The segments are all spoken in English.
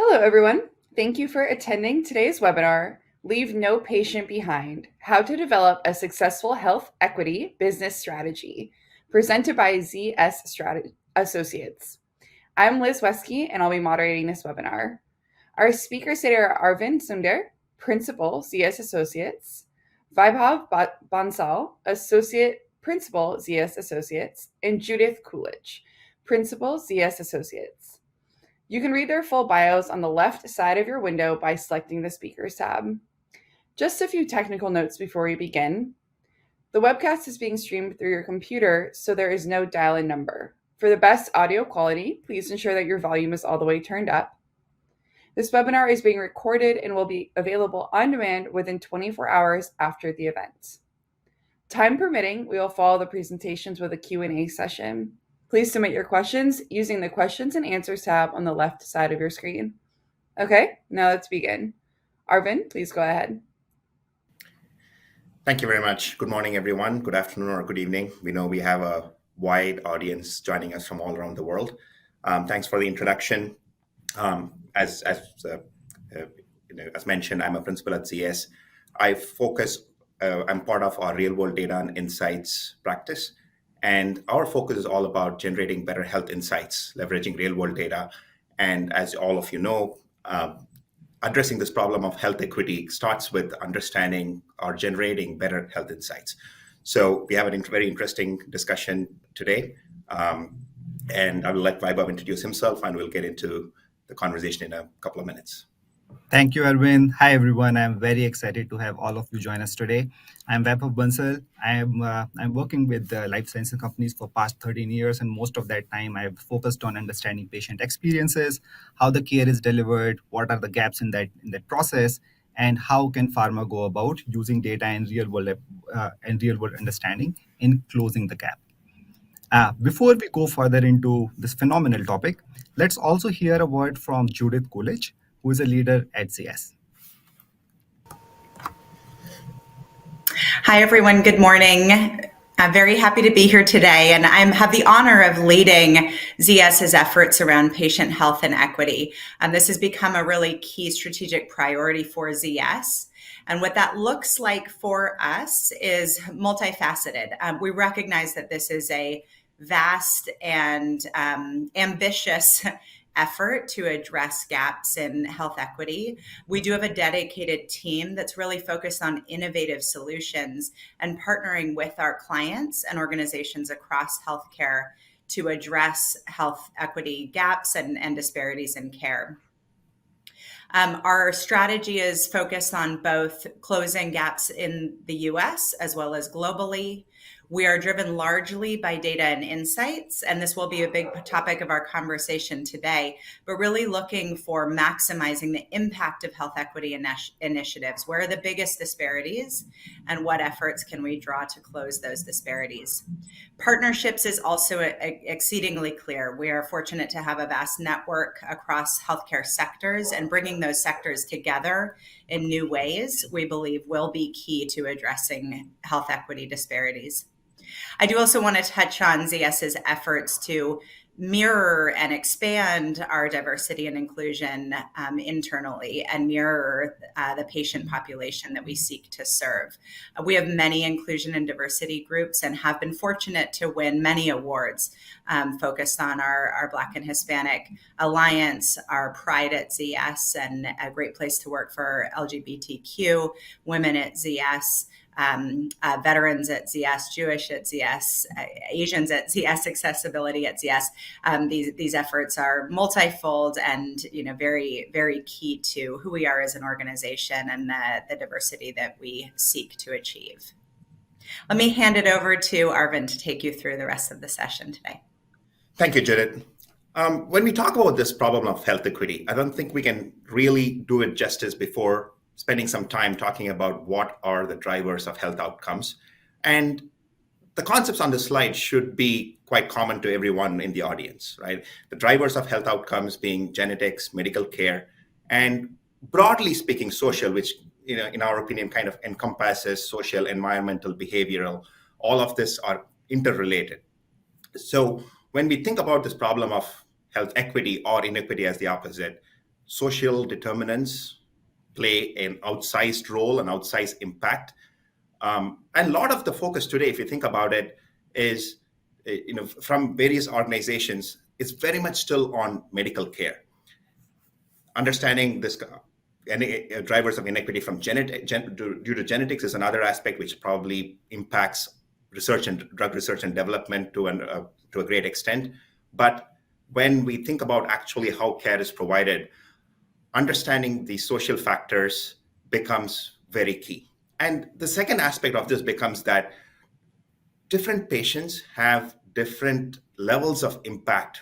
Hello, everyone. Thank you for attending today's webinar, Leave No Patient Behind, How to Develop a Successful Health Equity Business Strategy, presented by Associates. I'm Liz Wesky, and I'll be moderating this webinar. Our speakers today are Arrvind Sunder, Principal, ZS Associates, Vaibhav Bansal, Associate Principal, ZS Associates, and Judith Kulich, Principal, ZS Associates. You can read their full bios on the left side of your window by selecting the Speakers tab. Just a few technical notes before we begin. The webcast is being streamed through your computer, so there is no dial-in number. For the best audio quality, please ensure that your volume is all the way turned up. This webinar is being recorded and will be available on demand within 24 hours after the event. Time permitting, we will follow the presentations with a Q&A session. Please submit your questions using the Questions and Answers tab on the left side of your screen. Okay, now let's begin. Arrvind, please go ahead. Thank you very much. Good morning, everyone. Good afternoon or good evening. We know we have a wide audience joining us from all around the world. Thanks for the introduction. As mentioned, I'm a principal at ZS. I'm part of our real world data and insights practice. And our focus is all about generating better health insights, leveraging real world data. And as all of you know, addressing this problem of health equity starts with understanding or generating better health insights. So we have a very interesting discussion today. And I will let Vaibhav introduce himself, and we'll get into the conversation in a couple of minutes. Thank you, Arrvind. Hi, everyone. I'm very excited to have all of you join us today. I'm Vaibhav Bansal. I'm working with life sciences companies for past 13 years, and most of that time I've focused on understanding patient experiences, how the care is delivered, what are the gaps in that process, and how can pharma go about using data and real world understanding in closing the gap. Before we go further into this phenomenal topic, let's also hear a word from Judith Kulich, who is a leader at ZS. Hi, everyone. Good morning. I'm very happy to be here today, and I have the honor of leading ZS's efforts around patient health and equity. This has become a really key strategic priority for ZS. And what that looks like for us is multifaceted. We recognize that this is a vast and ambitious effort to address gaps in health equity. We do have a dedicated team that's really focused on innovative solutions and partnering with our clients and organizations across healthcare to address health equity gaps and disparities in care. Our strategy is focused on both closing gaps in the US as well as globally. We are driven largely by data and insights, and this will be a big topic of our conversation today, but really looking for maximizing the impact of health equity initiatives. Where are the biggest disparities, and what efforts can we draw to close those disparities? Partnerships is also exceedingly clear. We are fortunate to have a vast network across healthcare sectors, and bringing those sectors together in new ways, we believe, will be key to addressing health equity disparities. I do also want to touch on ZS's efforts to mirror and expand our diversity and inclusion internally and mirror the patient population that we seek to serve. We have many inclusion and diversity groups and have been fortunate to win many awards focused on our Black and Hispanic Alliance, our Pride at ZS, and a great place to work for LGBTQ, women at ZS, veterans at ZS, Jewish at ZS, Asians at ZS, accessibility at ZS. These efforts are multifold and very, very key to who we are as an organization and the diversity that we seek to achieve. Let me hand it over to Arrvind to take you through the rest of the session today. Thank you, Judith. When we talk about this problem of health equity, I don't think we can really do it justice before spending some time talking about what are the drivers of health outcomes. And the concepts on the slide should be quite common to everyone in the audience, right? The drivers of health outcomes being genetics, medical care, and broadly speaking, social, which in our opinion kind of encompasses social, environmental, behavioral. All of this are interrelated. So when we think about this problem of health equity or inequity as the opposite, social determinants play an outsized role, an outsized impact. And a lot of the focus today, if you think about it, is from various organizations, it's very much still on medical care. Understanding this drivers of inequity from due to genetics is another aspect which probably impacts research and drug research and development to a great extent. But when we think about actually how care is provided, understanding the social factors becomes very key. And the second aspect of this becomes that different patients have different levels of impact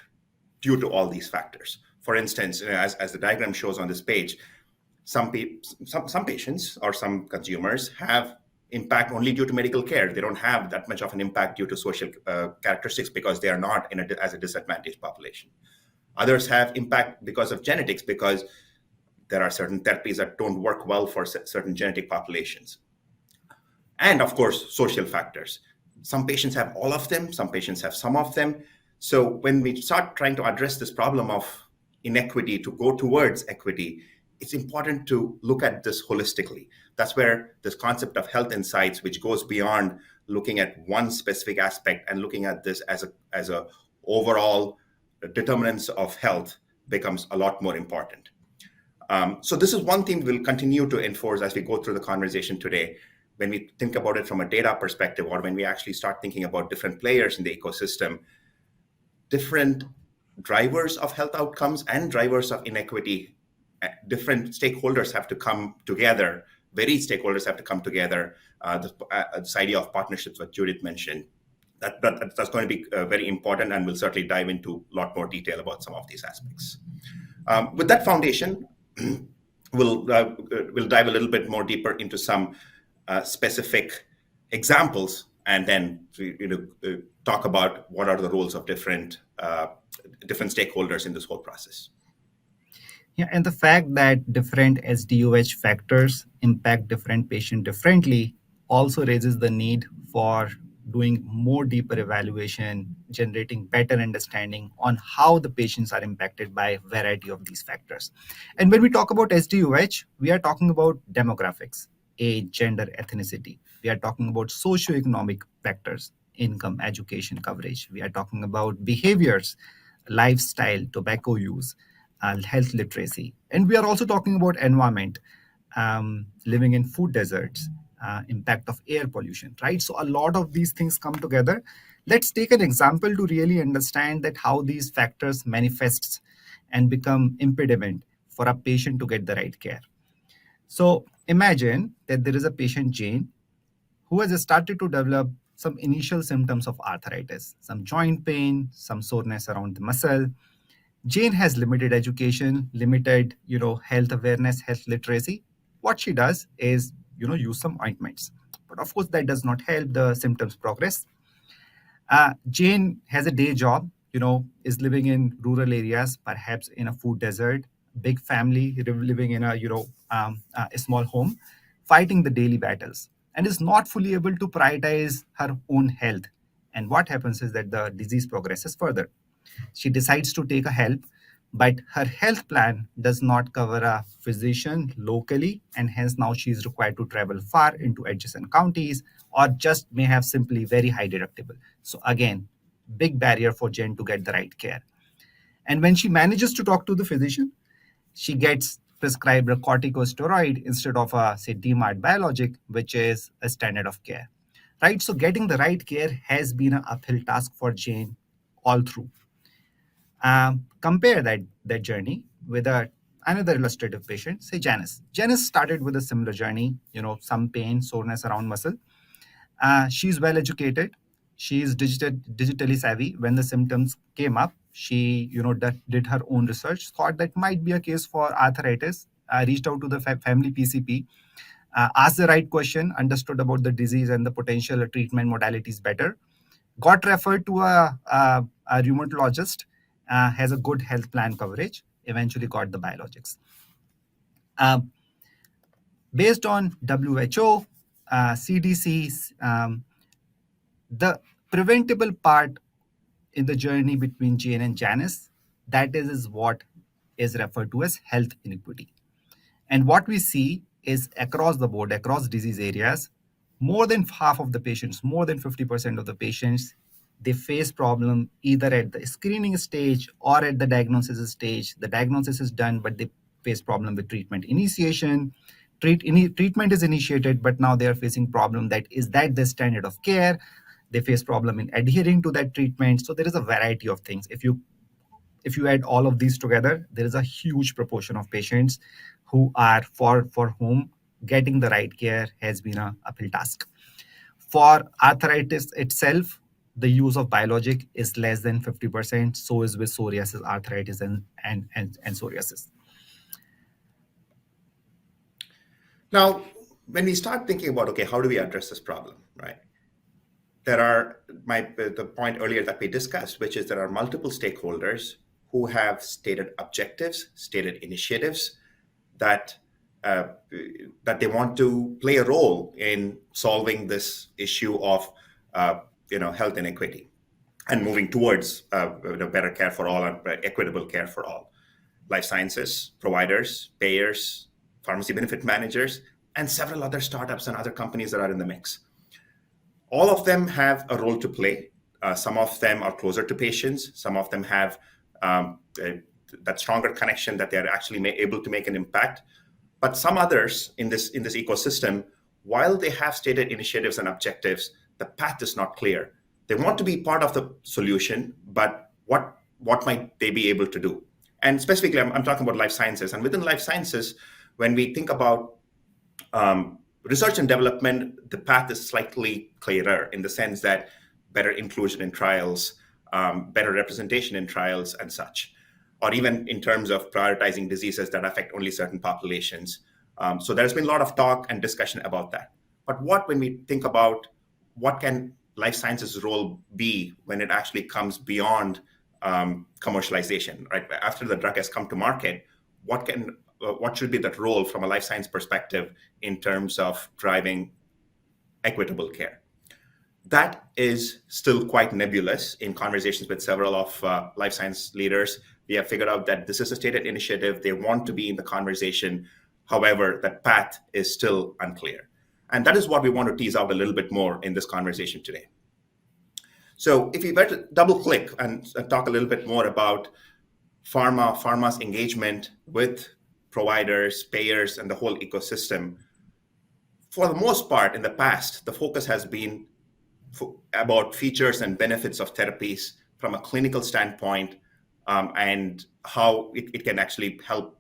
due to all these factors. For instance, as the diagram shows on this page, some patients or some consumers have impact only due to medical care. They don't have that much of an impact due to social characteristics because they are not as a disadvantaged population. Others have impact because of genetics, because there are certain therapies that don't work well for certain genetic populations. And of course, social factors. Some patients have all of them, some patients have some of them. So when we start trying to address this problem of inequity to go towards equity, it's important to look at this holistically. That's where this concept of health insights, which goes beyond looking at one specific aspect and looking at this as a overall determinants of health, becomes a lot more important. So this is one thing we'll continue to enforce as we go through the conversation today. When we think about it from a data perspective, or when we actually start thinking about different players in the ecosystem, different drivers of health outcomes and drivers of inequity, different stakeholders have to come together. Varied stakeholders have to come together. This idea of partnerships that Judith mentioned, that's going to be very important, and we'll certainly dive into a lot more detail about some of these aspects. With that foundation, we'll dive a little bit more deeper into some specific examples, and then talk about what are the roles of different stakeholders in this whole process. Yeah, and the fact that different SDOH factors impact different patients differently also raises the need for doing more deeper evaluation, generating better understanding on how the patients are impacted by a variety of these factors. And when we talk about SDOH, we are talking about demographics, age, gender, ethnicity. We are talking about socioeconomic factors, income, education, coverage. We are talking about behaviors, lifestyle, tobacco use, health literacy. And we are also talking about environment, living in food deserts, impact of air pollution, right? So a lot of these things come together. Let's take an example to really understand that how these factors manifests and become impediment for a patient to get the right care. So imagine that there is a patient, Jane, who has started to develop some initial symptoms of arthritis, some joint pain, some soreness around the muscle. Jane has limited education, limited, health awareness, health literacy. What she does is, use some ointments. But of course, that does not help the symptoms progress. Jane has a day job, is living in rural areas, perhaps in a food desert, big family, living in a small home, fighting the daily battles, and is not fully able to prioritize her own health. And what happens is that the disease progresses further. She decides to take a help, but her health plan does not cover a physician locally, and hence now she is required to travel far into adjacent counties, or just may have simply very high deductible. So again, big barrier for Jen to get the right care. And when she manages to talk to the physician, she gets prescribed a corticosteroid instead of a, say, DMARD biologic, which is a standard of care, right? So getting the right care has been an uphill task for Jane all through. Compare that journey with another illustrative patient, say Janice. Janice started with a similar journey, some pain, soreness around muscle. She's well educated. She's digitally savvy. When the symptoms came up, she did her own research, thought that might be a case for arthritis, reached out to the family PCP, asked the right question, understood about the disease and the potential treatment modalities better, got referred to a rheumatologist, has a good health plan coverage, eventually got the biologics. Based on WHO, CDC, the preventable part in the journey between Jane and Janice, that is what is referred to as health inequity. And what we see is across the board, across disease areas, more than half of the patients, more than 50% of the patients, they face problem either at the screening stage or at the diagnosis stage. The diagnosis is done, but they face problem with treatment initiation. Treatment is initiated, but now they are facing problem that is that the standard of care. They face problem in adhering to that treatment. So there is a variety of things. If you add all of these together, there is a huge proportion of patients who are for whom getting the right care has been a uphill task. For arthritis itself, the use of biologic is less than 50%. So is with psoriasis, arthritis, and psoriasis. Now, when we start thinking about, okay, how do we address this problem, right? There are the point earlier that we discussed, which is there are multiple stakeholders who have stated objectives, stated initiatives that they want to play a role in solving this issue of health inequity and moving towards better care for all and equitable care for all. Life sciences, providers, payers, pharmacy benefit managers, and several other startups and other companies that are in the mix. All of them have a role to play. Some of them are closer to patients. Some of them have that stronger connection that they're actually able to make an impact. But some others in this ecosystem, while they have stated initiatives and objectives, the path is not clear. They want to be part of the solution, but what might they be able to do? And specifically, I'm talking about life sciences. And within life sciences, when we think about research and development, the path is slightly clearer in the sense that better inclusion in trials, better representation in trials and such, or even in terms of prioritizing diseases that affect only certain populations. So there's been a lot of talk and discussion about that. But when we think about what can life sciences role be when it actually comes beyond commercialization, right? After the drug has come to market, what should be that role from a life science perspective in terms of driving equitable care? That is still quite nebulous in conversations with several of life science leaders. We have figured out that this is a stated initiative. They want to be in the conversation. However, that path is still unclear. And that is what we want to tease out a little bit more in this conversation today. So if we were to double click and talk a little bit more about pharma's engagement with providers, payers, and the whole ecosystem, for the most part in the past, the focus has been about features and benefits of therapies from a clinical standpoint, and how it can actually help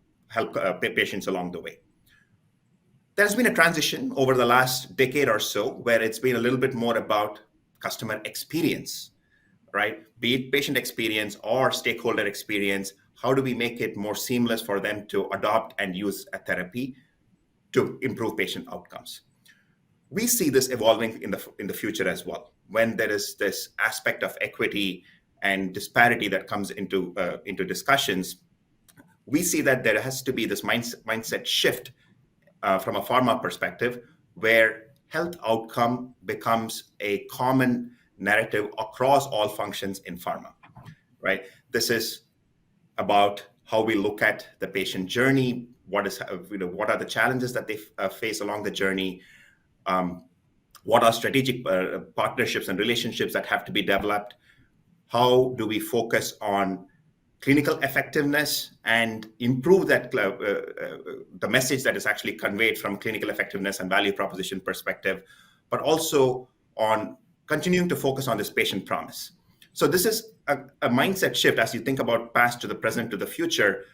patients along the way. There's been a transition over the last decade or so where it's been a little bit more about customer experience, right? Be it patient experience or stakeholder experience. How do we make it more seamless for them to adopt and use a therapy to improve patient outcomes? We see this evolving in the future as well. When there is this aspect of equity and disparity that comes into discussions, we see that there has to be this mindset shift from a pharma perspective, where health outcome becomes a common narrative across all functions in pharma, right? This is about how we look at the patient journey. What are the challenges that they face along the journey? What are strategic partnerships and relationships that have to be developed? How do we focus on clinical effectiveness and improve that the message that is actually conveyed from clinical effectiveness and value proposition perspective, but also on continuing to focus on this patient promise. So this is a mindset shift as you think about past to the present to the future.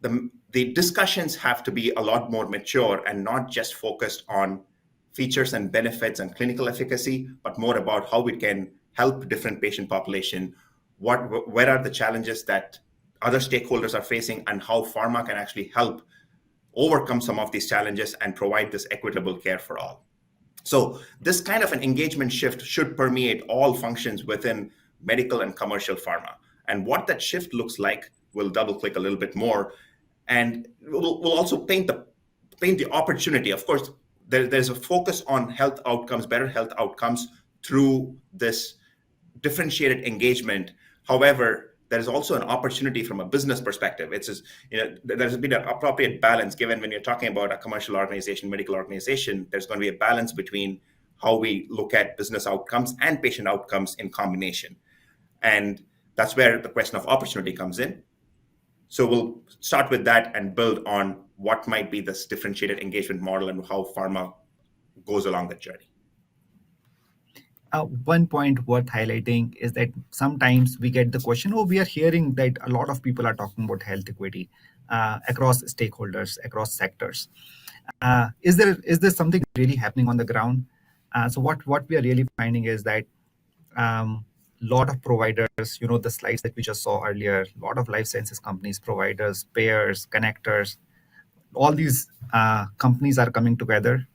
The discussions have to be a lot more mature and not just focused on features and benefits and clinical efficacy, but more about how we can help different patient population. Where are the challenges that other stakeholders are facing, and how pharma can actually help overcome some of these challenges and provide this equitable care for all. So this kind of an engagement shift should permeate all functions within medical and commercial pharma. And what that shift looks like, we'll double click a little bit more, and we'll also paint the opportunity. Of course, there's a focus on health outcomes, better health outcomes through this differentiated engagement. However, there's also an opportunity from a business perspective. It's just, there's been an appropriate balance given when you're talking about a commercial organization, medical organization, there's going to be a balance between how we look at business outcomes and patient outcomes in combination. And that's where the question of opportunity comes in. So we'll start with that and build on what might be this differentiated engagement model and how pharma goes along that journey. One point worth highlighting is that sometimes we get the question, we are hearing that a lot of people are talking about health equity across stakeholders, across sectors. Is there something really happening on the ground? So what we are really finding is that lot of providers, the slides that we just saw earlier, a lot of life sciences companies, providers, payers, connectors, all these companies are coming together,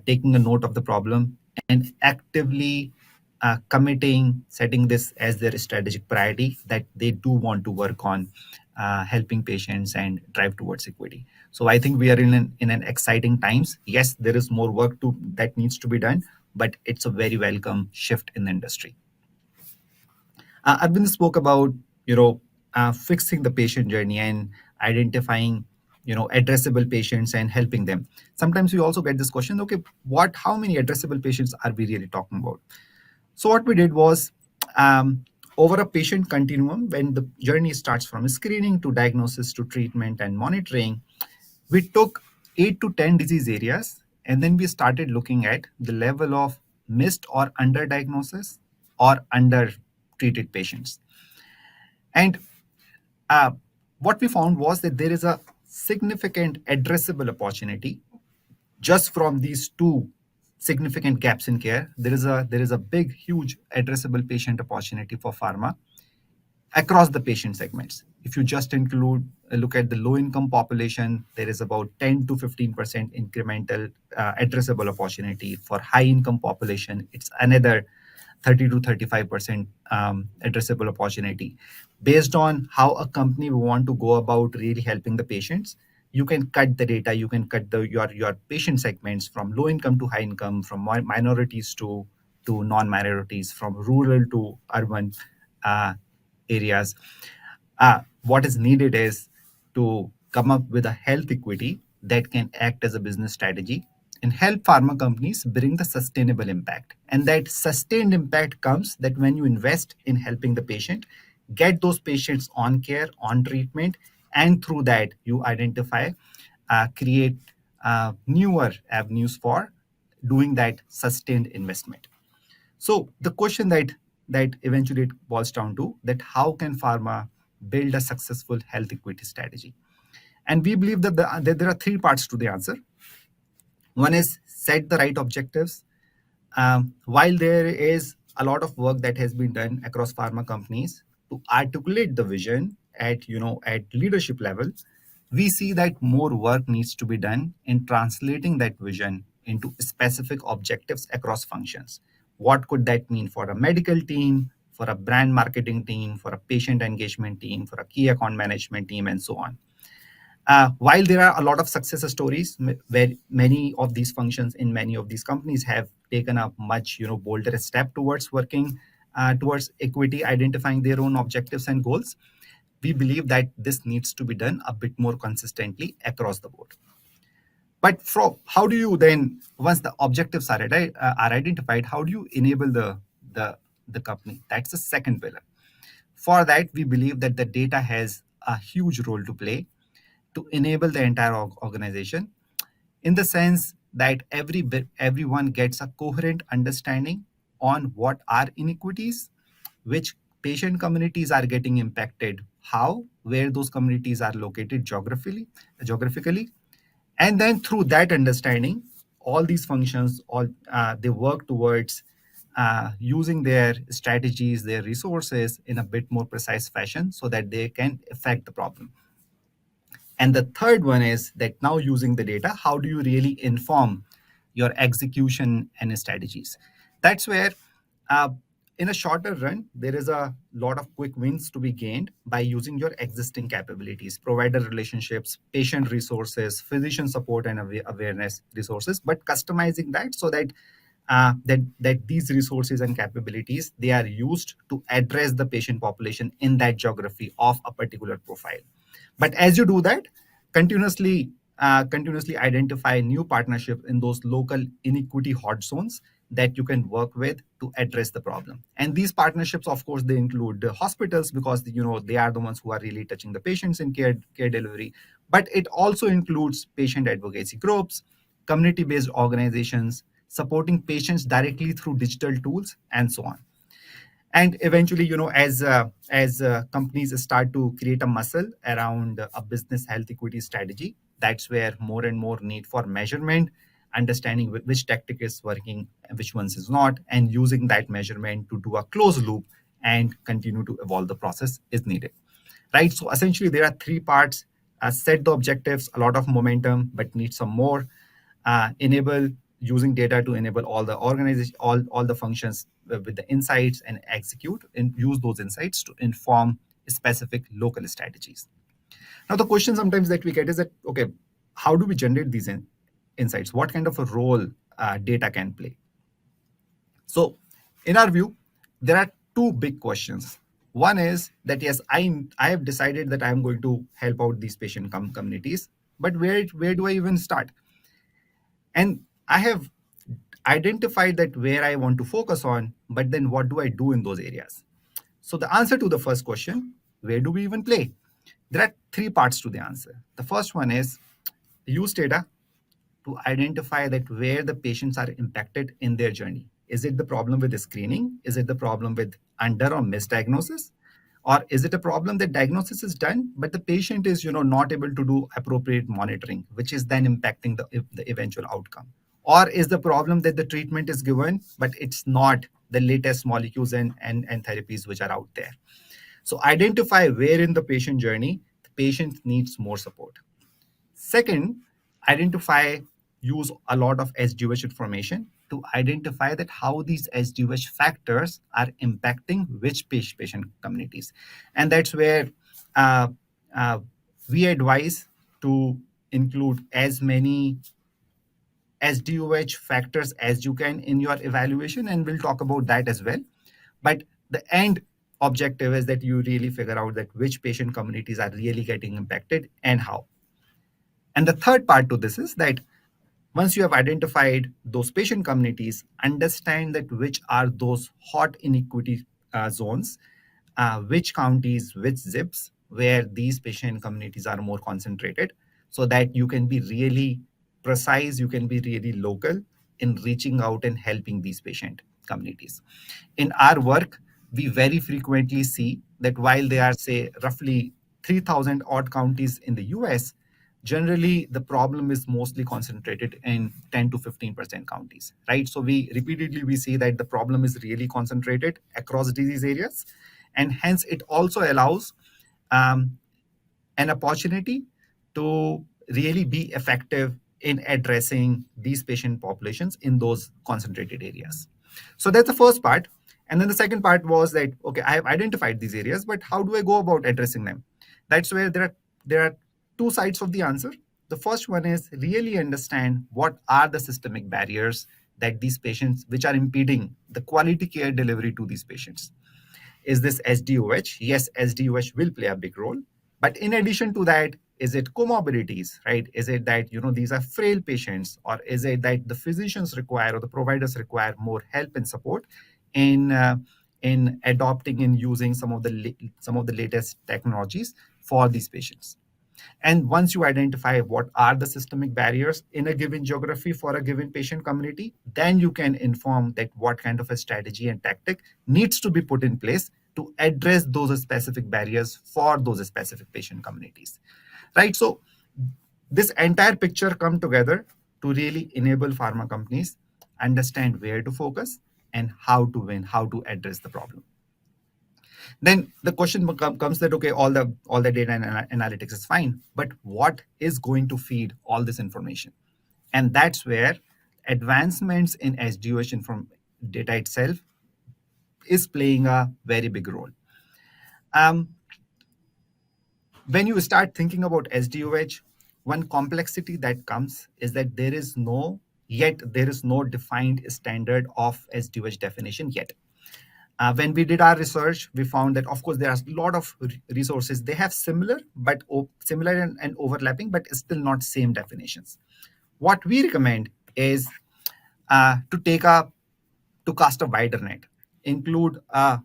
taking a note of the problem and actively committing, setting this as their strategic priority that they do want to work on helping patients and drive towards equity. So I think we are in an exciting times. Yes, there is more work that needs to be done, but it's a very welcome shift in the industry. Arrvind spoke about fixing the patient journey and identifying addressable patients and helping them. Sometimes we also get this question, okay, how many addressable patients are we really talking about? So what we did was, over a patient continuum, when the journey starts from screening to diagnosis to treatment and monitoring, we took 8 to 10 disease areas, and then we started looking at the level of missed or underdiagnosis or under-treated patients. And what we found was that there is a significant addressable opportunity just from these two significant gaps in care. There is a big, huge addressable patient opportunity for pharma across the patient segments. If you just look at the low-income population, there is about 10 to 15% incremental addressable opportunity. For high-income population, it's another 30 to 35% addressable opportunity. Based on how a company will want to go about really helping the patients, you can cut the data, you can cut your patient segments from low income to high income, from minorities to non-minorities, from rural to urban areas. What is needed is to come up with a health equity that can act as a business strategy and help pharma companies bring the sustainable impact. And that sustained impact comes that when you invest in helping the patient, get those patients on care, on treatment, and through that you identify, create newer avenues for doing that sustained investment. So the question that eventually it boils down to that how can pharma build a successful health equity strategy? And we believe that there are three parts to the answer. One is set the right objectives. While there is a lot of work that has been done across pharma companies to articulate the vision at leadership level, we see that more work needs to be done in translating that vision into specific objectives across functions. What could that mean for a medical team, for a brand marketing team, for a patient engagement team, for a key account management team, and so on? While there are a lot of success stories where many of these functions in many of these companies have taken a much bolder step towards working towards equity, identifying their own objectives and goals, we believe that this needs to be done a bit more consistently across the board. But how do you then, once the objectives are identified, how do you enable the company? That's the second pillar. For that, we believe that the data has a huge role to play to enable the entire organization, in the sense that everyone gets a coherent understanding on what are inequities, which patient communities are getting impacted, where those communities are located geographically, and then through that understanding, all these functions, they work towards using their strategies, their resources in a bit more precise fashion so that they can affect the problem. And the third one is that now using the data, how do you really inform your execution and strategies? That's where in a shorter run, there is a lot of quick wins to be gained by using your existing capabilities, provider relationships, patient resources, physician support and awareness resources, but customizing that so that that these resources and capabilities, they are used to address the patient population in that geography of a particular profile. But as you do that, continuously identify new partnerships in those local inequity hot zones that you can work with to address the problem. And these partnerships, of course, they include the hospitals, because they are the ones who are really touching the patients in care delivery. But it also includes patient advocacy groups, community-based organizations, supporting patients directly through digital tools, and so on. And eventually, as companies start to create a muscle around a business health equity strategy, that's where more and more need for measurement, understanding which tactic is working and which ones is not, and using that measurement to do a closed loop and continue to evolve the process is needed. Right? So essentially, there are three parts. Set the objectives, a lot of momentum, but need some more. Enable, using data to enable all the organization, all the functions with the insights, and execute and use those insights to inform specific local strategies. Now, the question sometimes that we get is that, okay, how do we generate these insights? What kind of a role data can play? So in our view, there are two big questions. One is that, yes, I have decided that I'm going to help out these patient communities, but where do I even start? And I have identified that where I want to focus on, but then what do I do in those areas? So the answer to the first question, where do we even play? There are three parts to the answer. The first one is use data to identify that where the patients are impacted in their journey. Is it the problem with the screening? Is it the problem with under or misdiagnosis? Or is it a problem that diagnosis is done, but the patient is not able to do appropriate monitoring, which is then impacting the eventual outcome? Or is the problem that the treatment is given, but it's not the latest molecules and therapies which are out there? So identify where in the patient journey the patient needs more support. Second, use a lot of SDOH information to identify that how these SDOH factors are impacting which patient communities. And that's where we advise to include as many SDOH factors as you can in your evaluation, and we'll talk about that as well. But the end objective is that you really figure out that which patient communities are really getting impacted and how. And the third part to this is that once you have identified those patient communities, understand that which are those hot inequity zones, which counties, which zips, where these patient communities are more concentrated, so that you can be really precise, you can be really local in reaching out and helping these patient communities. In our work, we very frequently see that while there are, say, roughly 3,000 odd counties in the US, generally the problem is mostly concentrated in 10 to 15% counties, right? So we see that the problem is really concentrated across disease areas, and hence it also allows an opportunity to really be effective in addressing these patient populations in those concentrated areas. So that's the first part. And then the second part was that, okay, I have identified these areas, but how do I go about addressing them? That's where there are two sides of the answer. The first one is really understand what are the systemic barriers that these patients, which are impeding the quality care delivery to these patients. Is this SDOH? Yes, SDOH will play a big role. But in addition to that, is it comorbidities, right? Is it that, these are frail patients, or is it that the physicians require or the providers require more help and support in adopting and using some of the latest technologies for these patients? And once you identify what are the systemic barriers in a given geography for a given patient community, then you can inform that what kind of a strategy and tactic needs to be put in place to address those specific barriers for those specific patient communities, right? So this entire picture come together to really enable pharma companies understand where to focus and how to win, how to address the problem. Then the question comes that, okay, all the data and analytics is fine, but what is going to feed all this information? And that's where advancements in SDOH from data itself is playing a very big role. When you start thinking about SDOH, one complexity that comes is that there is no yet there is no defined standard of SDOH definition yet. When we did our research, we found that, of course, there are a lot of resources. They have similar and overlapping, but still not same definitions. What we recommend is to cast a wider net, include a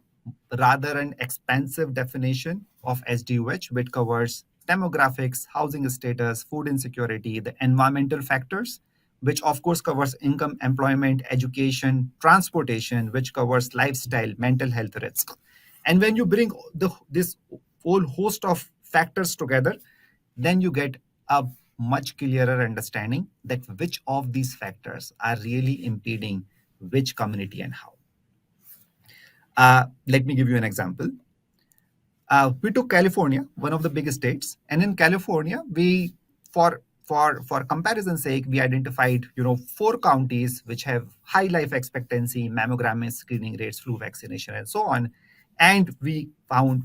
rather an expansive definition of SDOH, which covers demographics, housing status, food insecurity, the environmental factors, which of course covers income, employment, education, transportation, which covers lifestyle, mental health risks. And when you bring this whole host of factors together, then you get a much clearer understanding that which of these factors are really impeding which community and how. Let me give you an example. We took California, one of the biggest states, and in California, we for comparison's sake, we identified 4 counties which have high life expectancy, mammogram screening rates, flu vaccination, and so on, and we found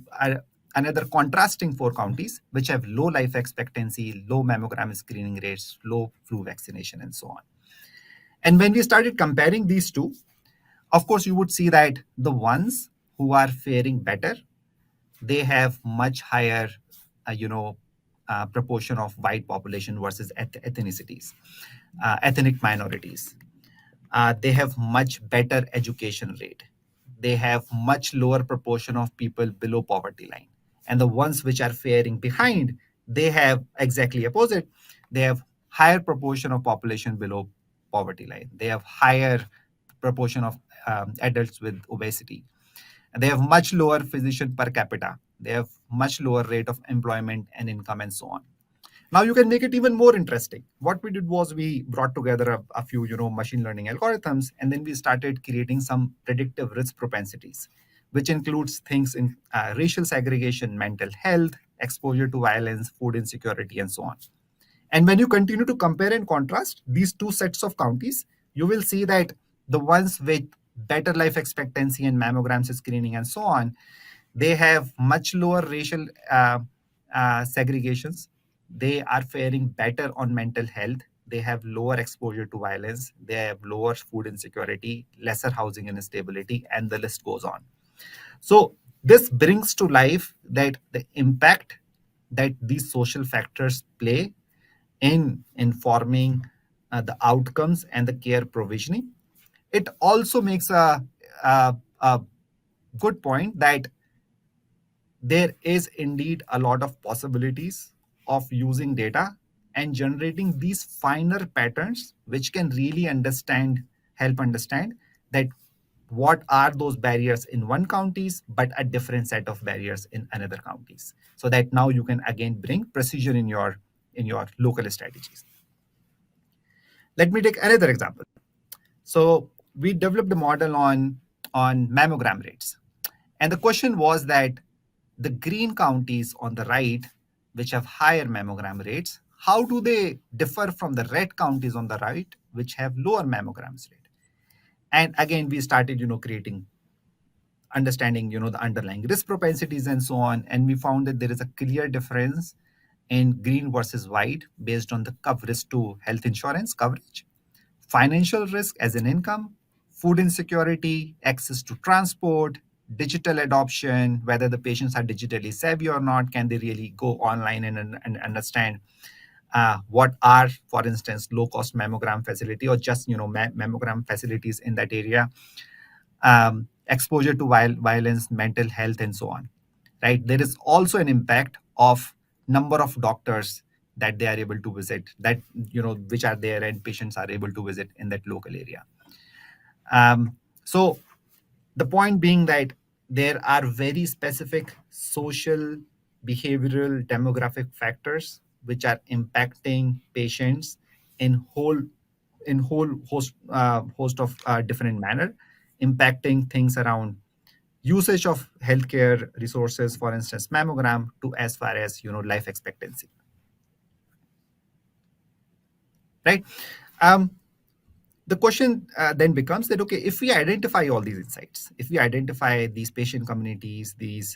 another contrasting 4 counties which have low life expectancy, low mammogram screening rates, low flu vaccination, and so on. And when we started comparing these two, of course, you would see that the ones who are faring better, they have much higher, proportion of white population versus ethnicities, ethnic minorities. They have much better education rate. They have much lower proportion of people below poverty line. And the ones which are faring behind, they have exactly opposite. They have higher proportion of population below poverty line. They have higher proportion of adults with obesity. And they have much lower physician per capita. They have much lower rate of employment and income and so on. Now you can make it even more interesting. What we did was we brought together a few, machine learning algorithms, and then we started creating some predictive risk propensities, which includes things in racial segregation, mental health, exposure to violence, food insecurity, and so on. And when you continue to compare and contrast these 2 sets of counties, you will see that the ones with better life expectancy and mammograms screening and so on, they have much lower racial segregations. They are faring better on mental health. They have lower exposure to violence. They have lower food insecurity, lesser housing instability, and the list goes on. So this brings to life that the impact that these social factors play in informing the outcomes and the care provisioning. It also makes a good point that there is indeed a lot of possibilities of using data and generating these finer patterns, which can really help understand that what are those barriers in one counties, but a different set of barriers in another counties. So that now you can again bring precision in your local strategies. Let me take another example. So we developed a model on mammogram rates. And the question was that the green counties on the right, which have higher mammogram rates, how do they differ from the red counties on the right, which have lower mammograms rate? And again, we started, understanding, the underlying risk propensities and so on. And we found that there is a clear difference in green versus white based on the coverage to health insurance coverage, financial risk as an income, food insecurity, access to transport, digital adoption, whether the patients are digitally savvy or not, can they really go online and understand what are, for instance, low-cost mammogram facility or just mammogram facilities in that area, exposure to violence, mental health, and so on. Right? There is also an impact of number of doctors that they are able to visit, that which are there and patients are able to visit in that local area. So the point being that there are very specific social, behavioral, demographic factors which are impacting patients in whole host of different manner, impacting things around usage of healthcare resources, for instance, mammogram, to as far as life expectancy. Right. The question then becomes that, okay, if we identify all these insights, if we identify these patient communities, these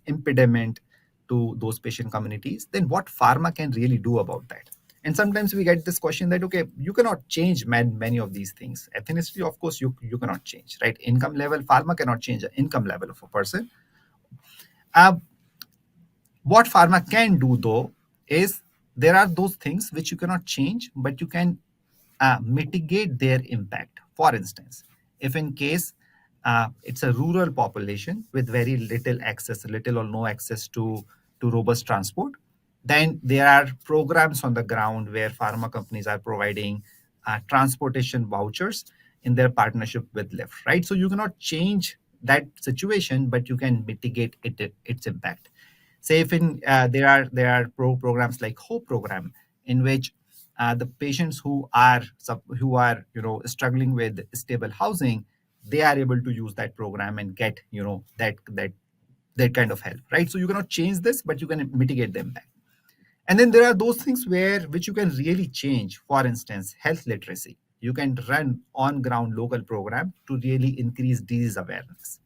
impediment to those patient communities, then what pharma can really do about that? And sometimes we get this question that, okay, you cannot change many of these things. Ethnicity, of course, you cannot change, right? Income level, pharma cannot change the income level of a person. What pharma can do, though, is there are those things which you cannot change, but you can mitigate their impact. For instance, if in case it's a rural population with very little or no access to robust transport, then there are programs on the ground where pharma companies are providing transportation vouchers in their partnership with Lyft, right? So you cannot change that situation, but you can mitigate its impact. Say if there are programs like Hope program, in which the patients who are struggling with stable housing, they are able to use that program and get that kind of help, right? So you cannot change this, but you can mitigate the impact. And then there are those things which you can really change. For instance, health literacy. You can run on ground local program to really increase disease awareness.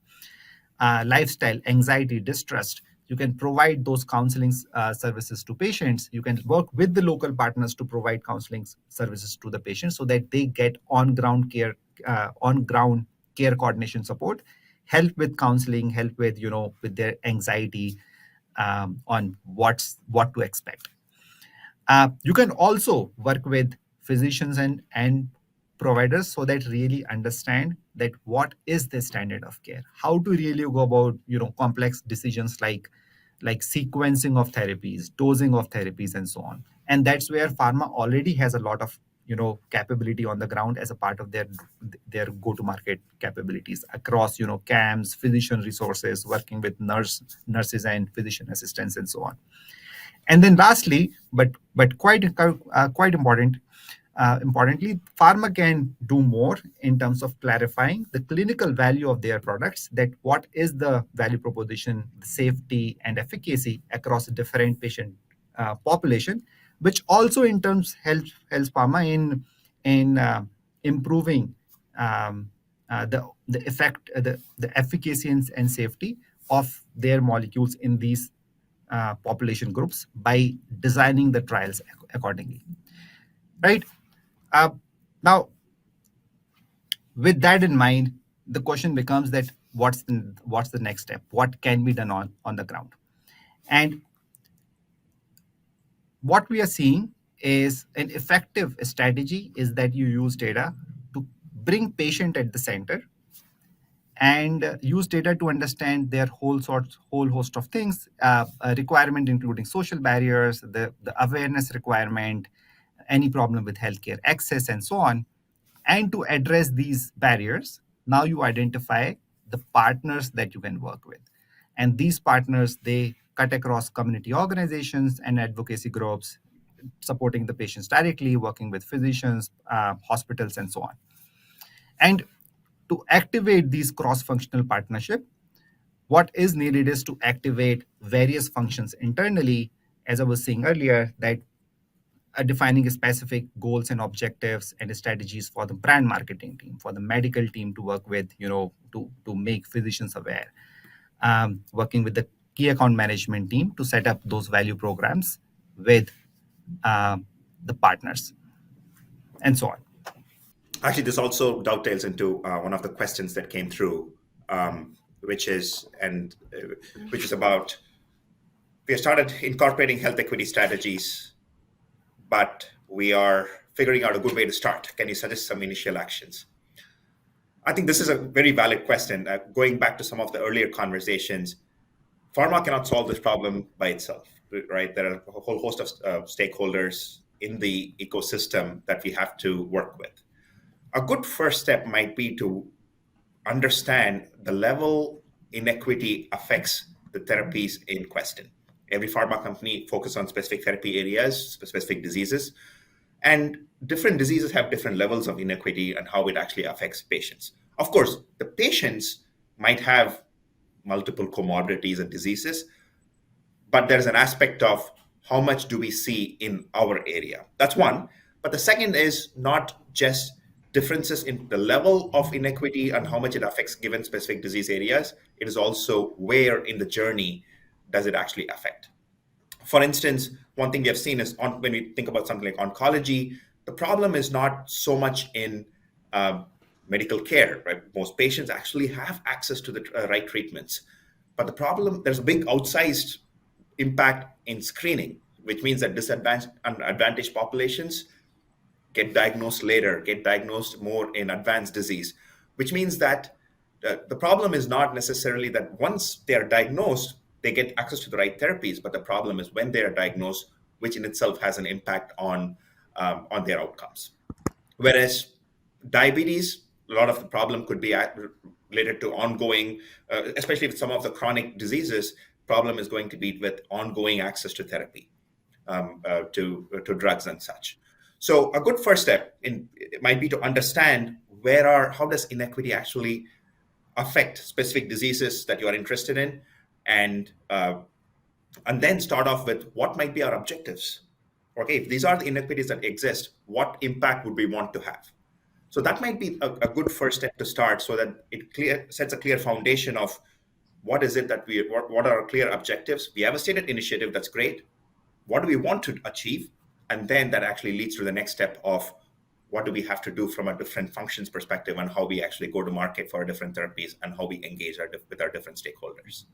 Lifestyle, anxiety, distrust. You can provide those counseling services to patients. You can work with the local partners to provide counseling services to the patients so that they get on-ground care coordination support, help with counseling, help with with their anxiety, on what to expect. You can also work with physicians and providers so that really understand that what is the standard of care, how to really go about complex decisions like sequencing of therapies, dosing of therapies, and so on. And that's where pharma already has a lot of capability on the ground as a part of their go-to-market capabilities across CAMs, physician resources, working with nurses and physician assistants, and so on. And then lastly, but quite importantly, pharma can do more in terms of clarifying the clinical value of their products, that what is the value proposition, safety, and efficacy across different patient population, which also in terms helps pharma in improving the effect, the efficacy and safety of their molecules in these population groups by designing the trials accordingly, right? Now, with that in mind, the question becomes that what's the next step? What can be done on the ground? And what we are seeing is an effective strategy is that you use data to bring patient at the center and use data to understand their whole host of things, a requirement including social barriers, the awareness requirement, any problem with healthcare access, and so on. And to address these barriers, now you identify the partners that you can work with. And these partners, they cut across community organizations and advocacy groups, supporting the patients directly, working with physicians, hospitals, and so on. And to activate these cross-functional partnership, what is needed is to activate various functions internally, as I was saying earlier, that defining specific goals and objectives and strategies for the brand marketing team, for the medical team to work with, to make physicians aware, working with the key account management team to set up those value programs with the partners, and so on. Actually, this also dovetails into one of the questions that came through, which is about, we have started incorporating health equity strategies, but we are figuring out a good way to start. Can you suggest some initial actions? I think this is a very valid question. Going back to some of the earlier conversations, pharma cannot solve this problem by itself, right? There are a whole host of stakeholders in the ecosystem that we have to work with. A good first step might be to understand the level inequity affects the therapies in question. Every pharma company focuses on specific therapy areas, specific diseases, and different diseases have different levels of inequity and how it actually affects patients. Of course, the patients might have multiple comorbidities and diseases, but there's an aspect of how much do we see in our area. That's one. But the second is not just differences in the level of inequity and how much it affects given specific disease areas. It is also where in the journey does it actually affect. For instance, one thing we have seen is when we think about something like oncology, the problem is not so much in medical care, right? Most patients actually have access to the right treatments. But the problem, there's a big outsized impact in screening, which means that disadvantaged and advantaged populations get diagnosed later, get diagnosed more in advanced disease, which means that the problem is not necessarily that once they are diagnosed, they get access to the right therapies, but the problem is when they are diagnosed, which in itself has an impact on their outcomes. Whereas diabetes, a lot of the problem could be related to ongoing, especially with some of the chronic diseases, problem is going to be with ongoing access to therapy, to drugs and such. So a good first step it might be to understand how does inequity actually affect specific diseases that you are interested in, and then start off with what might be our objectives. Okay, if these are the inequities that exist, what impact would we want to have? So that might be a good first step to start, so that it sets a clear foundation of what is it that what are our clear objectives. We have a stated initiative, that's great. What do we want to achieve? And then that actually leads to the next step of what do we have to do from a different functions perspective, and how we actually go to market for our different therapies, and how we engage with our different stakeholders.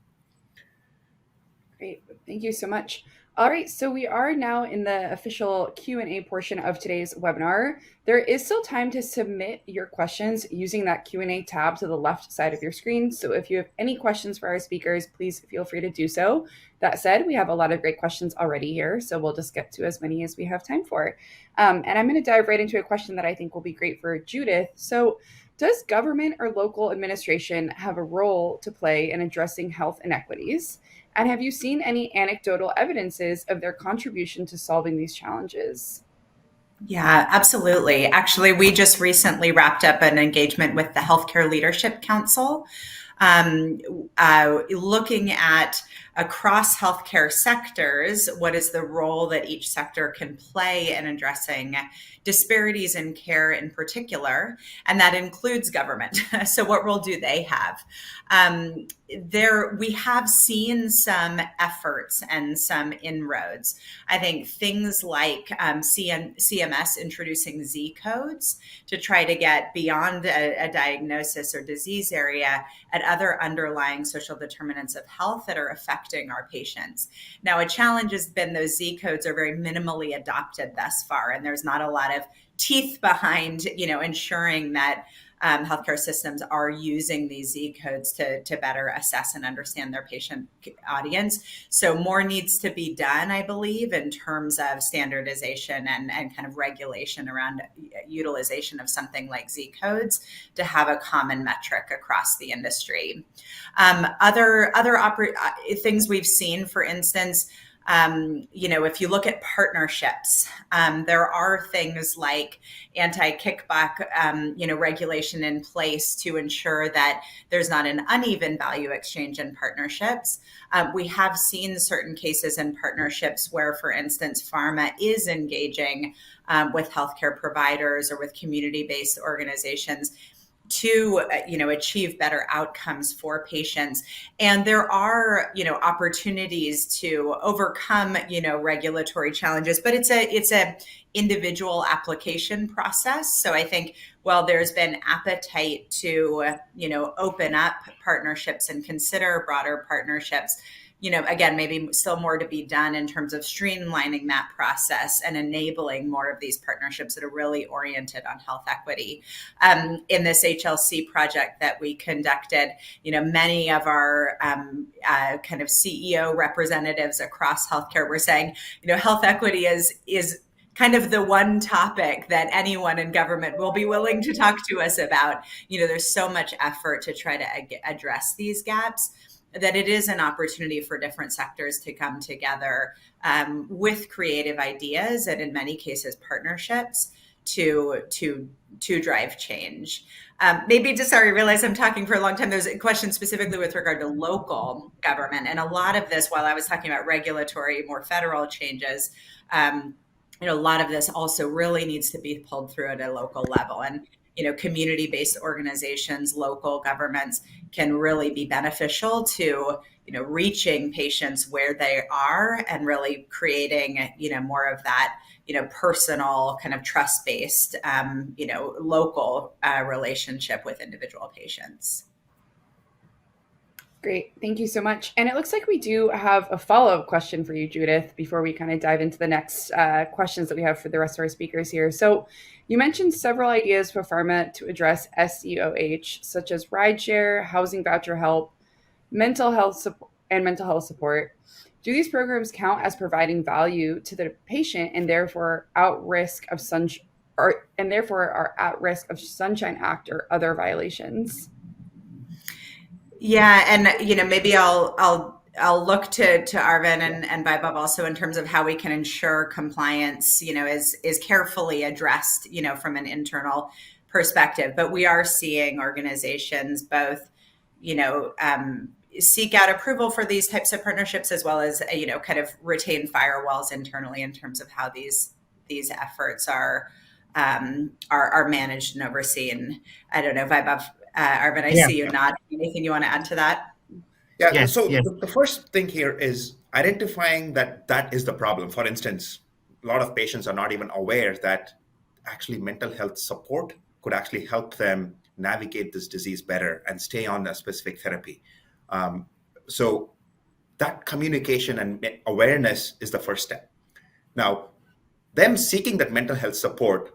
Great, thank you so much. All right, so we are now in the official Q&A portion of today's webinar. There is still time to submit your questions using that Q&A tab to the left side of your screen. So if you have any questions for our speakers, please feel free to do so. That said, we have a lot of great questions already here, so we'll just get to as many as we have time for. And I'm going to dive right into a question that I think will be great for Judith. So does government or local administration have a role to play in addressing health inequities? And have you seen any anecdotal evidences of their contribution to solving these challenges? Yeah, absolutely. Actually, we just recently wrapped up an engagement with the Healthcare Leadership Council, looking at across healthcare sectors, what is the role that each sector can play in addressing disparities in care in particular, and that includes government. So what role do they have? We have seen some efforts and some inroads. I think things like CMS introducing Z codes to try to get beyond a diagnosis or disease area at other underlying social determinants of health that are affecting our patients. Now, a challenge has been those Z codes are very minimally adopted thus far, and there's not a lot of teeth behind, ensuring that healthcare systems are using these Z codes to better assess and understand their patient audience. So more needs to be done, I believe, in terms of standardization and kind of regulation around utilization of something like Z codes to have a common metric across the industry. Other things we've seen, for instance, if you look at partnerships, there are things like anti-kickback, regulation in place to ensure that there's not an uneven value exchange in partnerships. We have seen certain cases in partnerships where, for instance, Pharma is engaging with healthcare providers or with community-based organizations to achieve better outcomes for patients. And there are opportunities to overcome regulatory challenges, but it's a individual application process. So I think while there's been appetite to open up partnerships and consider broader partnerships, again, maybe still more to be done in terms of streamlining that process and enabling more of these partnerships that are really oriented on health equity. In this HLC project that we conducted, many of our kind of CEO representatives across healthcare were saying, health equity is kind of the one topic that anyone in government will be willing to talk to us about. There's so much effort to try to address these gaps, that it is an opportunity for different sectors to come together with creative ideas and in many cases partnerships to drive change. I realize I'm talking for a long time. There's a question specifically with regard to local government. And a lot of this, while I was talking about regulatory, more federal changes, a lot of this also really needs to be pulled through at a local level. And community-based organizations, local governments can really be beneficial to reaching patients where they are and really creating, more of that, personal kind of trust-based, local relationship with individual patients. Great. Thank you so much. And it looks like we do have a follow-up question for you, Judith, before we kind of dive into the next questions that we have for the rest of our speakers here. So you mentioned several ideas for pharma to address SEOH, such as rideshare, housing voucher help, mental health support, and mental health support. Do these programs count as providing value to the patient and therefore are at risk of Sunshine Act or other violations? Yeah, and maybe I'll look to Arrvind and Vaibhav also in terms of how we can ensure compliance, is carefully addressed, from an internal perspective. But we are seeing organizations both, seek out approval for these types of partnerships, as well as kind of retain firewalls internally in terms of how these efforts are managed and overseen. I don't know, Vaibhav. Arrvind, I see you nod. Anything you want to add to that? Yeah, Yes, so yes. the first thing here is identifying that is the problem. For instance, a lot of patients are not even aware that actually mental health support could actually help them navigate this disease better and stay on a specific therapy. So that communication and awareness is the first step. Now, them seeking that mental health support,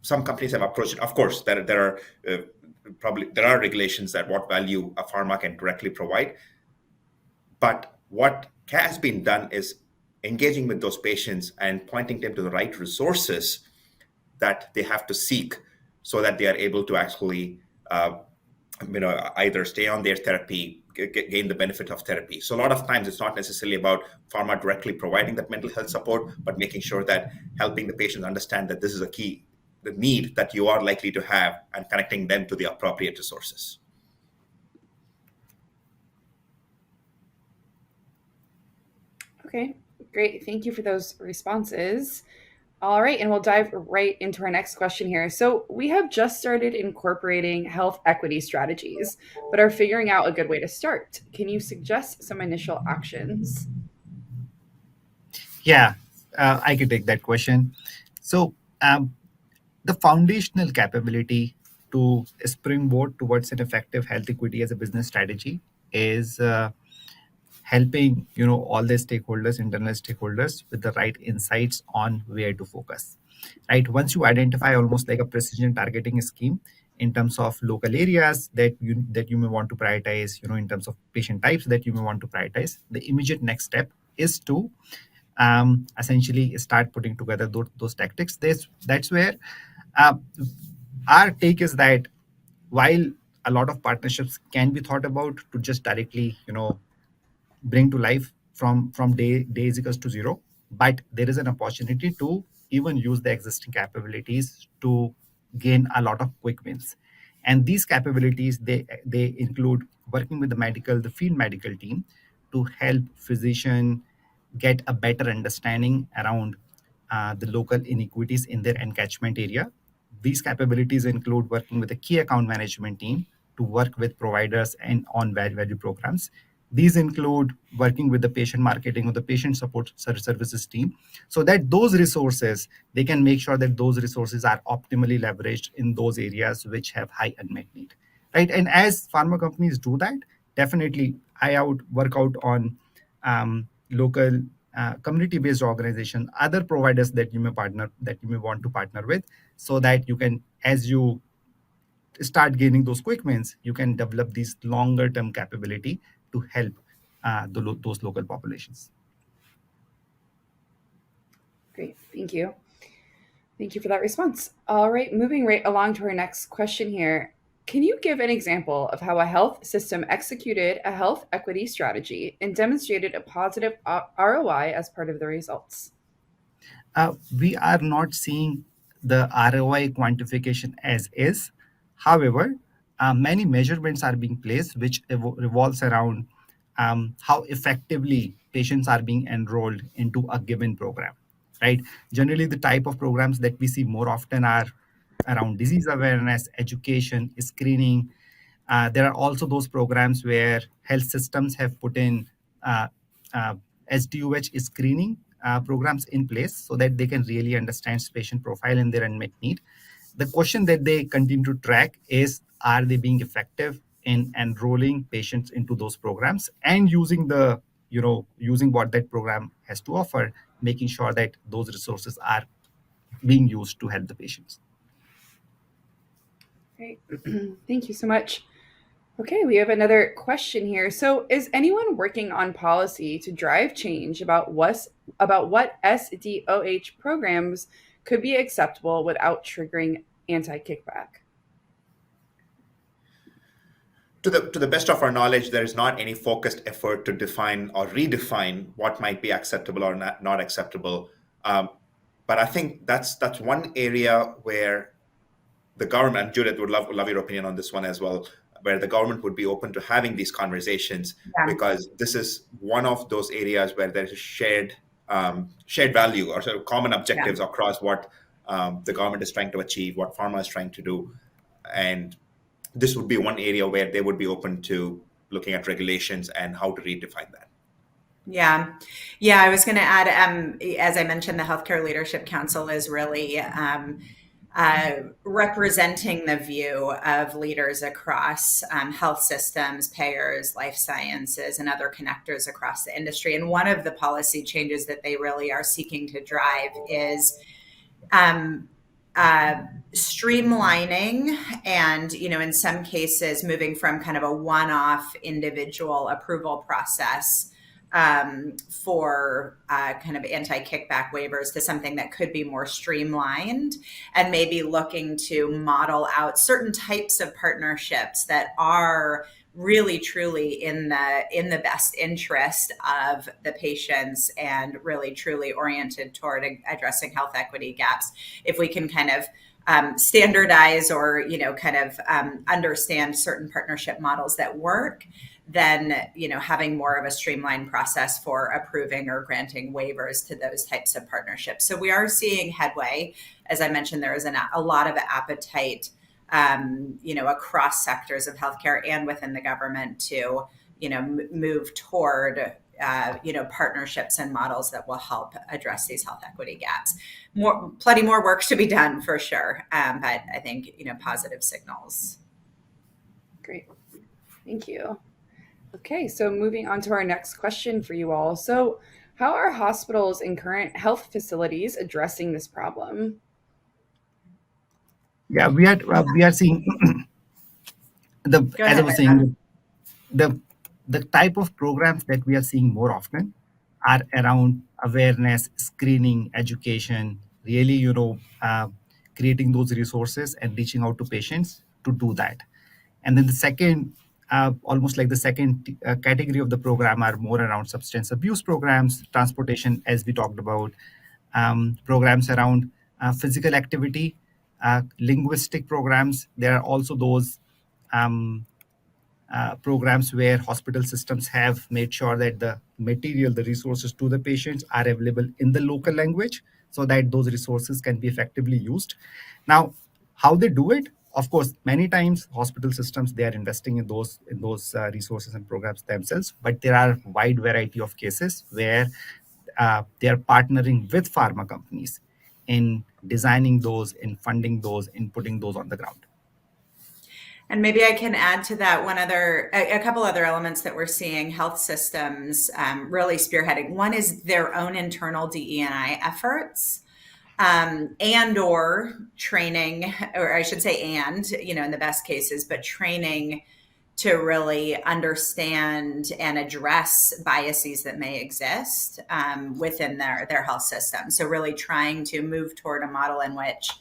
some companies have approached it. Of course, there are regulations that what value a pharma can directly provide. But what has been done is engaging with those patients and pointing them to the right resources that they have to seek so that they are able to actually either stay on their therapy, gain the benefit of therapy. So a lot of times it's not necessarily about pharma directly providing that mental health support, but making sure that helping the patients understand that this is the need that you are likely to have, and connecting them to the appropriate resources. Okay, great. Thank you for those responses. All right, and we'll dive right into our next question here. So we have just started incorporating health equity strategies, but are figuring out a good way to start. Can you suggest some initial actions? Yeah, I could take that question. So the foundational capability to springboard towards an effective health equity as a business strategy is helping all the stakeholders, internal stakeholders, with the right insights on where to focus. Right, once you identify almost like a precision targeting scheme in terms of local areas that you may want to prioritize, in terms of patient types that you may want to prioritize, the immediate next step is to essentially start putting together those tactics. That's where our take is that while a lot of partnerships can be thought about to just directly bring to life from day is equals to zero, but there is an opportunity to even use the existing capabilities to gain a lot of quick wins. And these capabilities, they include working with the field medical team to help physician get a better understanding around the local inequities in their encatchment area. These capabilities include working with the key account management team to work with providers and on value programs. These include working with the patient marketing or the patient support services team, so that those resources, they can make sure that those resources are optimally leveraged in those areas which have high unmet need. Right, and as pharma companies do that, definitely work out on local community-based organization, other providers that you may want to partner with, so that you can, as you start gaining those quick wins, you can develop these longer-term capability to help those local populations. Great, thank you. Thank you for that response. All right, moving right along to our next question here. Can you give an example of how a health system executed a health equity strategy and demonstrated a positive ROI as part of the results? We are not seeing the ROI quantification as is. However, many measurements are being placed, which revolves around how effectively patients are being enrolled into a given program. Right. Generally, the type of programs that we see more often are around disease awareness, education, screening, There are also those programs where health systems have put in SDOH screening programs in place so that they can really understand patient profile and their unmet need. The question that they continue to track is, are they being effective in enrolling patients into those programs and using what that program has to offer, making sure that those resources are being used to help the patients. Great. Thank you so much. Okay, we have another question here. So, is anyone working on policy to drive change about what SDOH programs could be acceptable without triggering anti-kickback? To the best of our knowledge, there is not any focused effort to define or redefine what might be acceptable or not acceptable. But I think that's one area where the government, Judith, would love your opinion on this one as well, where the government would be open to having these conversations, because this is one of those areas where there's a shared value or sort of common objectives across what the government is trying to achieve, what pharma is trying to do. And this would be one area where they would be open to looking at regulations and how to redefine that. Yeah. I was going to add, as I mentioned, the Healthcare Leadership Council is really representing the view of leaders across health systems, payers, life sciences, and other connectors across the industry. And one of the policy changes that they really are seeking to drive is streamlining and, in some cases, moving from kind of a one-off individual approval process for kind of anti-kickback waivers to something that could be more streamlined, and maybe looking to model out certain types of partnerships that are really truly in the best interest of the patients and really truly oriented toward addressing health equity gaps. If we can kind of standardize or understand certain partnership models that work, then having more of a streamlined process for approving or granting waivers to those types of partnerships. So we are seeing headway. As I mentioned, there is a lot of appetite across sectors of healthcare and within the government to move toward partnerships and models that will help address these health equity gaps. Plenty more work to be done for sure, but I think positive signals. Great, thank you. Okay, so moving on to our next question for you all. So, how are hospitals and current health facilities addressing this problem? Yeah, we are seeing as I was saying, the type of programs that we are seeing more often are around awareness, screening, education, really, creating those resources and reaching out to patients to do that. And then the second, almost like the second category of the program are more around substance abuse programs, transportation, as we talked about, programs around physical activity, linguistic programs. There are also those programs where hospital systems have made sure that the material, the resources to the patients are available in the local language so that those resources can be effectively used. Now, how they do it? Of course, many times hospital systems, they are investing in those resources and programs themselves, but there are a wide variety of cases where they are partnering with pharma companies in designing those, in funding those, in putting those on the ground. And maybe I can add to that a couple other elements that we're seeing health systems really spearheading. One is their own internal DE&I efforts. And or training, or I should say in the best cases, but training to really understand and address biases that may exist within their health system. So really trying to move toward a model in which,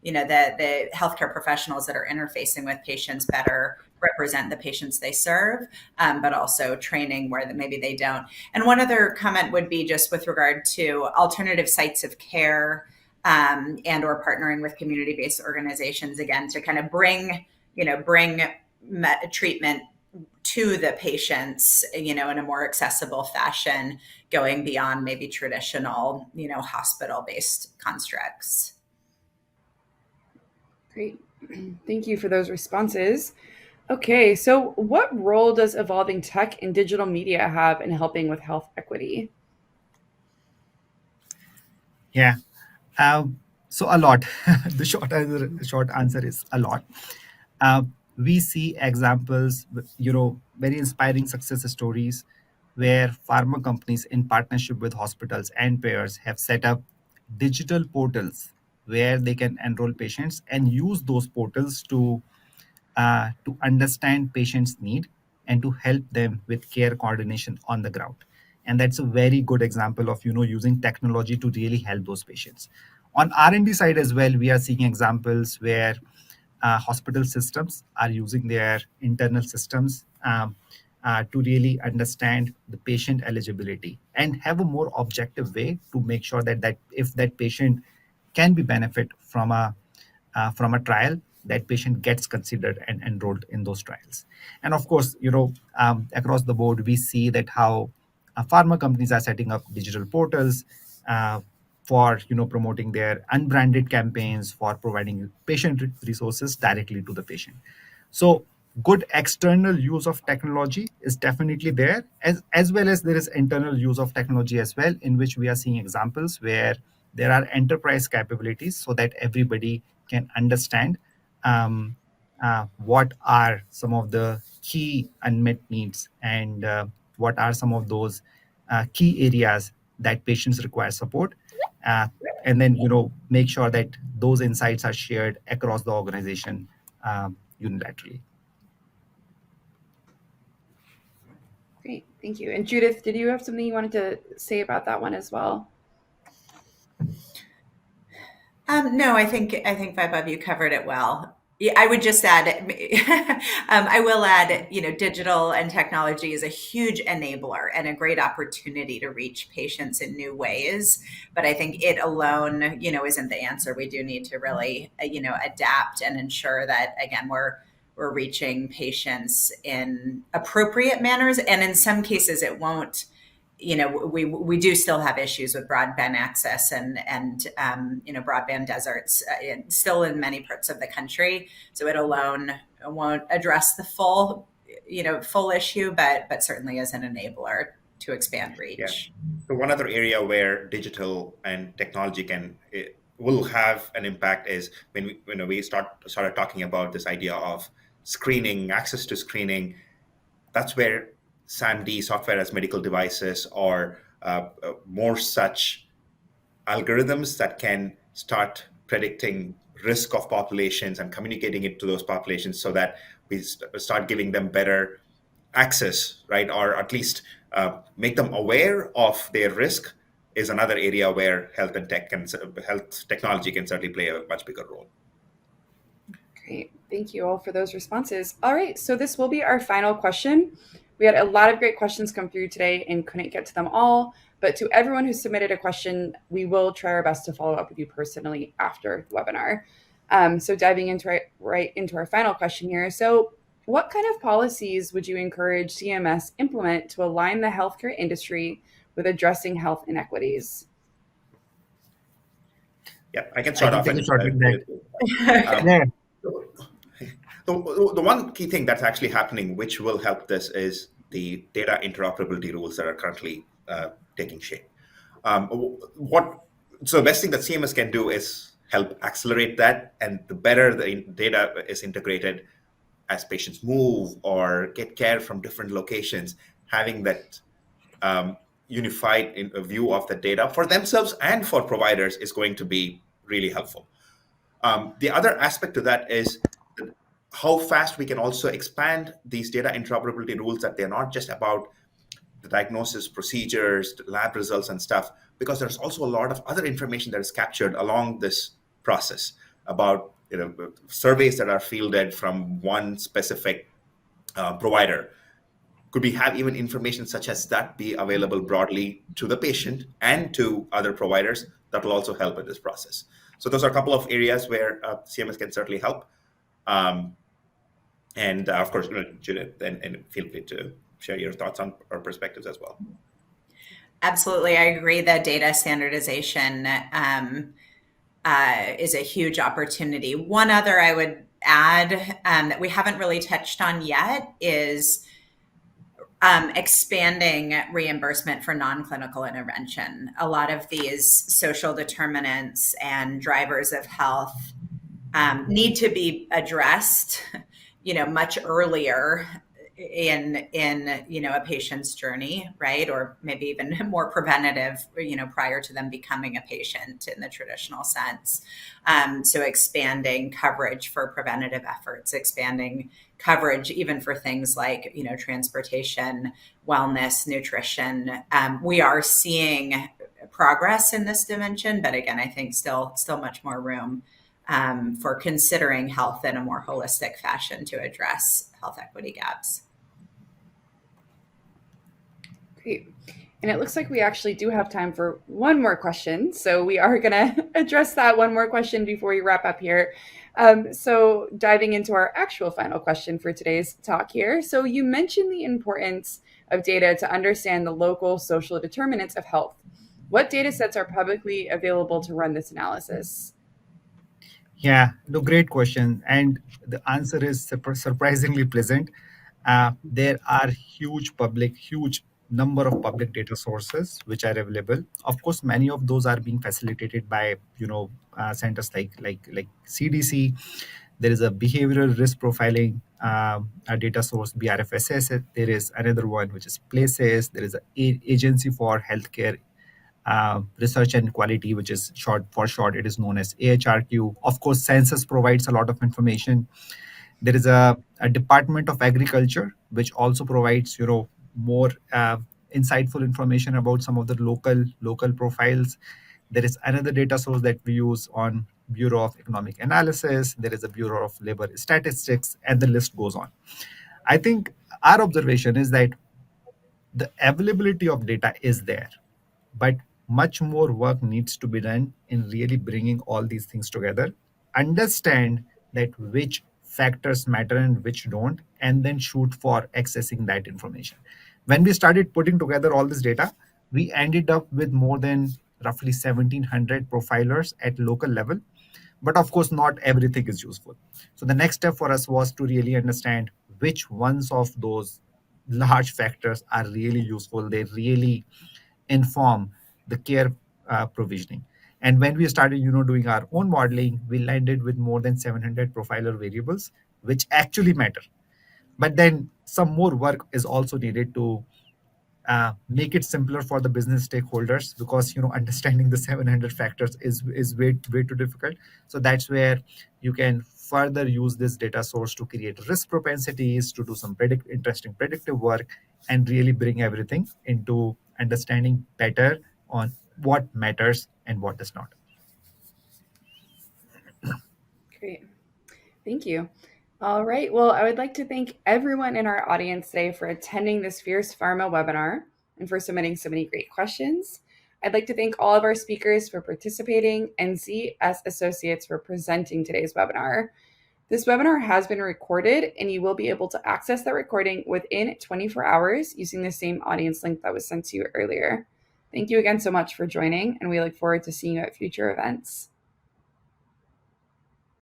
the healthcare professionals that are interfacing with patients better represent the patients they serve, but also training where maybe they don't. And one other comment would be just with regard to alternative sites of care, and or partnering with community-based organizations, again, to kind of bring treatment to the patients, in a more accessible fashion, going beyond maybe traditional, hospital-based constructs. Great. Thank you for those responses. Okay, so what role does evolving tech and digital media have in helping with health equity? Yeah. So a lot. The short answer is a lot. Uh, we see examples, very inspiring success stories where pharma companies in partnership with hospitals and payers have set up digital portals where they can enroll patients and use those portals to understand patients' need and to help them with care coordination on the ground. And that's a very good example of using technology to really help those patients. On R&D side as well, we are seeing examples where hospital systems are using their internal systems to really understand the patient eligibility and have a more objective way to make sure that if that patient can be benefit from a trial, that patient gets considered and enrolled in those trials. And of course, across the board, we see that how pharma companies are setting up digital portals for promoting their unbranded campaigns, for providing patient resources directly to the patient. So good external use of technology is definitely there, as well as there is internal use of technology as well, in which we are seeing examples where there are enterprise capabilities so that everybody can understand um, what are some of the key unmet needs and what are some of those key areas that patients require support, uh, and then make sure that those insights are shared across the organization unilaterally. Great, thank you. And Judith, did you have something you wanted to say about that one as well? No, I think Vaibhav, you covered it well. Yeah, I would just add, I will add, digital and technology is a huge enabler and a great opportunity to reach patients in new ways. But I think it alone, isn't the answer. We do need to really, adapt and ensure that, again, we're reaching patients in appropriate manners. And in some cases, it won't. We do still have issues with broadband access and broadband deserts still in many parts of the country. So it alone won't address the full issue, but certainly is an enabler to expand reach. Yeah. So one other area where digital and technology will have an impact is when we started talking about this idea of screening, access to screening. That's where SAMD, software as medical devices, or more such algorithms that can start predicting risk of populations and communicating it to those populations so that we start giving them better access, right? Or at least make them aware of their risk is another area where health technology can certainly play a much bigger role. Great. Thank you all for those responses. All right, so this will be our final question. We had a lot of great questions come through today and couldn't get to them all, but to everyone who submitted a question, we will try our best to follow up with you personally after the webinar. So diving into right into our final question here. So what kind of policies would you encourage CMS implement to align the healthcare industry with addressing health inequities? Yeah, I can start off. Yeah. The one key thing that's actually happening, which will help this, is the data interoperability rules that are currently taking shape. So the best thing that CMS can do is help accelerate that, and the better the data is integrated as patients move or get care from different locations, having that unified view of the data for themselves and for providers is going to be really helpful. The other aspect to that is how fast we can also expand these data interoperability rules, that they're not just about the diagnosis, procedures, lab results and stuff, because there's also a lot of other information that is captured along this process about surveys that are fielded from one specific provider. Could we have even information such as that be available broadly to the patient and to other providers? That will also help in this process. So those are a couple of areas where CMS can certainly help. And of course, Judith, and feel free to share your thoughts on our perspectives as well. Absolutely. I agree that data standardization is a huge opportunity. One other I would add that we haven't really touched on yet is expanding reimbursement for non-clinical intervention. A lot of these social determinants and drivers of health need to be addressed, much earlier in a patient's journey, right? Or maybe even more preventative, prior to them becoming a patient in the traditional sense. So expanding coverage for preventative efforts, expanding coverage even for things like, transportation, wellness, nutrition. We are seeing progress in this dimension, but again, I think still much more room for considering health in a more holistic fashion to address health equity gaps. Great. And it looks like we actually do have time for one more question. So we are going to address that one more question before we wrap up here. So diving into our actual final question for today's talk here. So you mentioned the importance of data to understand the local social determinants of health. What data sets are publicly available to run this analysis? Yeah, no, great question. And the answer is surprisingly pleasant. There are huge number of public data sources which are available. Of course, many of those are being facilitated by centers like CDC. There is a behavioral risk profiling a data source, BRFSS. There is another one which is Places. There is an agency for healthcare research and quality, which is short, it is known as AHRQ. Of course, census provides a lot of information. There is a Department of Agriculture, which also provides more insightful information about some of the local profiles. There is another data source that we use on Bureau of Economic Analysis. There is a Bureau of Labor Statistics, and the list goes on. I think our observation is that the availability of data is there, but much more work needs to be done in really bringing all these things together, understand that which factors matter and which don't, and then shoot for accessing that information. When we started putting together all this data, we ended up with more than roughly 1,700 profilers at local level. But of course, not everything is useful. So the next step for us was to really understand which ones of those large factors are really useful. They really inform the care provisioning. And when we started, doing our own modeling, we landed with more than 700 profiler variables, which actually matter. But then some more work is also needed to make it simpler for the business stakeholders, because understanding the 700 factors is way too difficult. So that's where you can further use this data source to create risk propensities, to do some interesting predictive work, and really bring everything into understanding better on what matters and what does not. Great. Thank you. All right. Well, I would like to thank everyone in our audience today for attending this Fierce Pharma webinar and for submitting so many great questions. I'd like to thank all of our speakers for participating and ZS Associates for presenting today's webinar. This webinar has been recorded, and you will be able to access that recording within 24 hours using the same audience link that was sent to you earlier. Thank you again so much for joining, and we look forward to seeing you at future events.